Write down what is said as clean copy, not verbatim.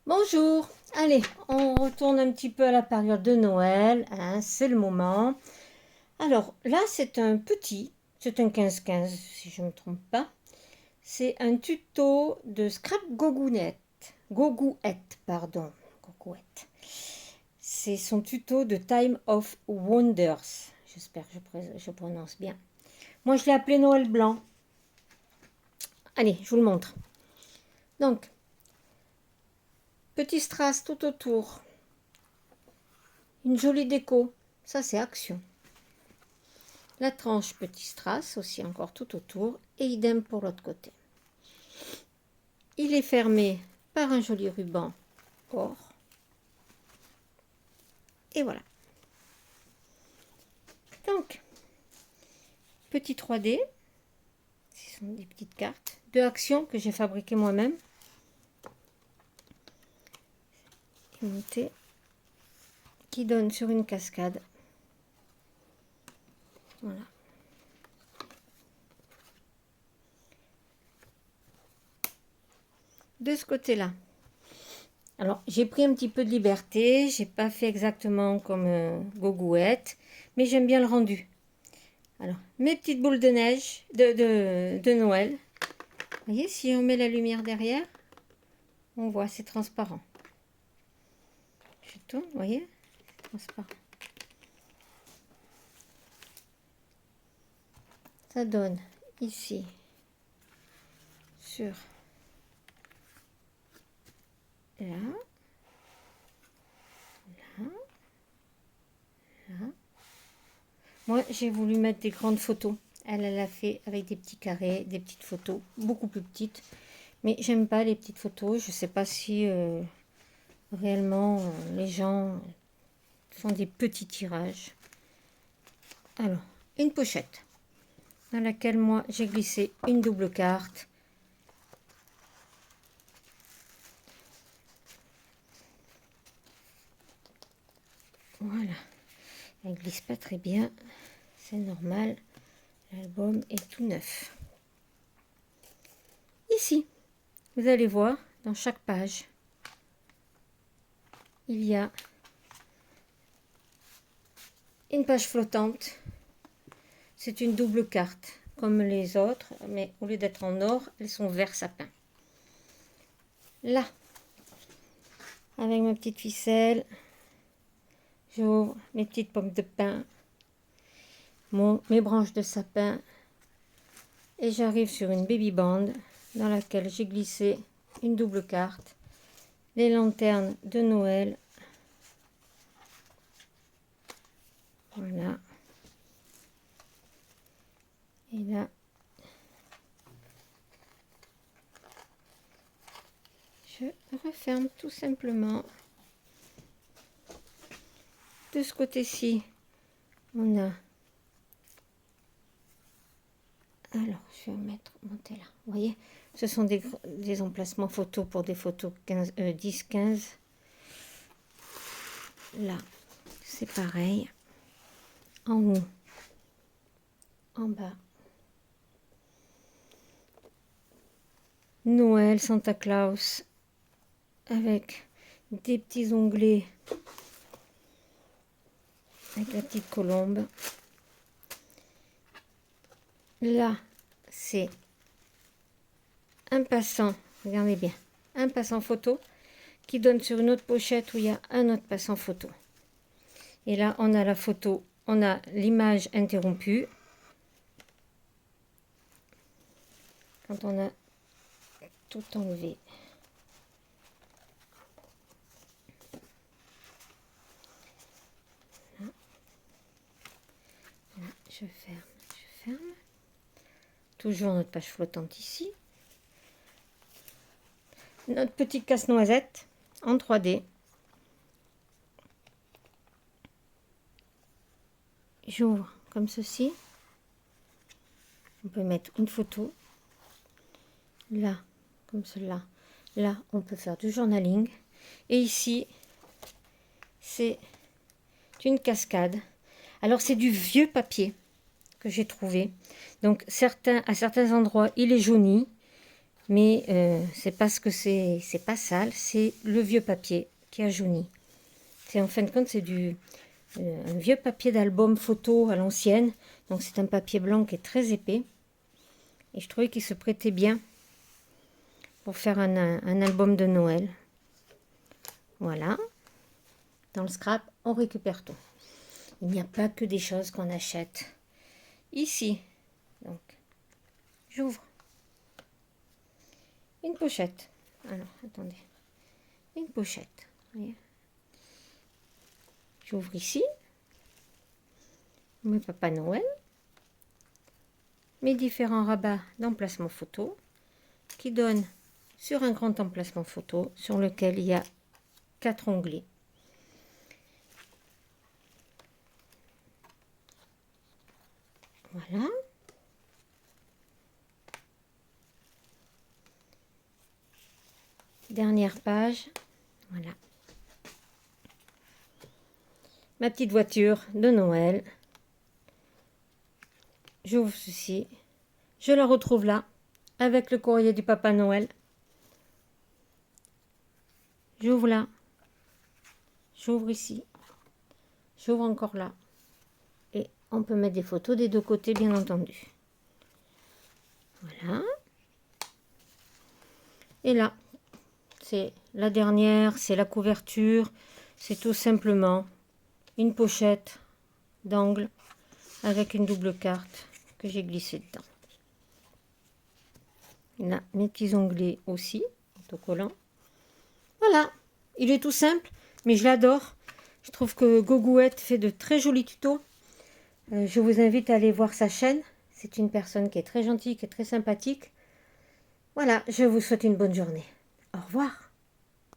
Bonjour, allez, on retourne un petit peu à la période de Noël, hein, c'est le moment. Alors là, c'est un 15-15 si je ne me trompe pas. C'est un tuto de Scrap Gogouette, pardon, Gogouette. C'est son tuto de Time of Wonders. J'espère que je prononce bien. Moi, je l'ai appelé Noël blanc. Allez, je vous le montre. Donc, petit strass tout autour. Une jolie déco. Ça, c'est action. La tranche petit strass aussi encore tout autour et idem pour l'autre côté. Il est fermé par un joli ruban or. Et voilà. Donc, petit 3D. Ce sont des petites cartes de action que j'ai fabriquées moi-même. Qui donne sur une cascade. Voilà. De ce côté-là. Alors, j'ai pris un petit peu de liberté. J'ai pas fait exactement comme Gogouette, mais j'aime bien le rendu. Alors, mes petites boules de neige de Noël. Vous voyez, si on met la lumière derrière, on voit, c'est transparent. Je tourne, vous voyez, transparent. Ça donne ici sur là, là, là. Moi, j'ai voulu mettre des grandes photos. Elle a fait avec des petits carrés, des petites photos, beaucoup plus petites. Mais j'aime pas les petites photos. Je sais pas si réellement les gens font des petits tirages. Alors, une pochette dans laquelle moi j'ai glissé une double carte. Voilà, elle glisse pas très bien, c'est normal, l'album est tout neuf. Ici, vous allez voir, dans chaque page, il y a une page flottante. C'est une double carte, comme les autres, mais au lieu d'être en or, elles sont vert sapin. Là, avec ma petite ficelle, j'ouvre mes petites pommes de pin, mes branches de sapin, et j'arrive sur une baby band dans laquelle j'ai glissé une double carte, les lanternes de Noël. Voilà. Et là, je referme tout simplement. De ce côté-ci, on a... Alors, je vais monter là. Vous voyez, ce sont des emplacements photos pour des photos 10-15. Là, c'est pareil. En haut, en bas. Noël, Santa Claus, avec des petits onglets, avec la petite colombe. Là, c'est un passant, regardez bien, un passant photo qui donne sur une autre pochette où il y a un autre passant photo. Et là, on a la photo, on a l'image interrompue. Quand on a tout enlevé. Là. Là, je ferme. Toujours notre page flottante ici. Notre petit casse-noisette en 3D. J'ouvre comme ceci. On peut mettre une photo. Là, comme cela. Là, on peut faire du journaling. Et ici, c'est une cascade. Alors, c'est du vieux papier que j'ai trouvé. Donc, à certains endroits, il est jauni. Mais c'est parce que c'est pas sale, c'est le vieux papier qui a jauni. C'est en fin de compte, c'est un vieux papier d'album photo à l'ancienne. Donc c'est un papier blanc qui est très épais. Et je trouvais qu'il se prêtait bien pour faire un album de Noël. Voilà. Dans le scrap, on récupère tout. Il n'y a pas que des choses qu'on achète. Ici, donc, j'ouvre une pochette. Alors, attendez. Une pochette. Voyez. J'ouvre ici. Mes Papa Noël. Mes différents rabats d'emplacement photo qui donnent sur un grand emplacement photo sur lequel il y a 4 onglets. Voilà. Dernière page. Voilà. Ma petite voiture de Noël. J'ouvre ceci. Je la retrouve là, avec le courrier du Papa Noël. J'ouvre là. J'ouvre ici. J'ouvre encore là. Et on peut mettre des photos des deux côtés, bien entendu. Voilà. Et là, c'est la dernière, c'est la couverture. C'est tout simplement une pochette d'angle avec une double carte que j'ai glissée dedans. Là, mes petits onglets aussi, autocollants. Voilà, il est tout simple, mais je l'adore. Je trouve que Gogouette fait de très jolis tutos. Je vous invite à aller voir sa chaîne. C'est une personne qui est très gentille, qui est très sympathique. Voilà, je vous souhaite une bonne journée. Au revoir.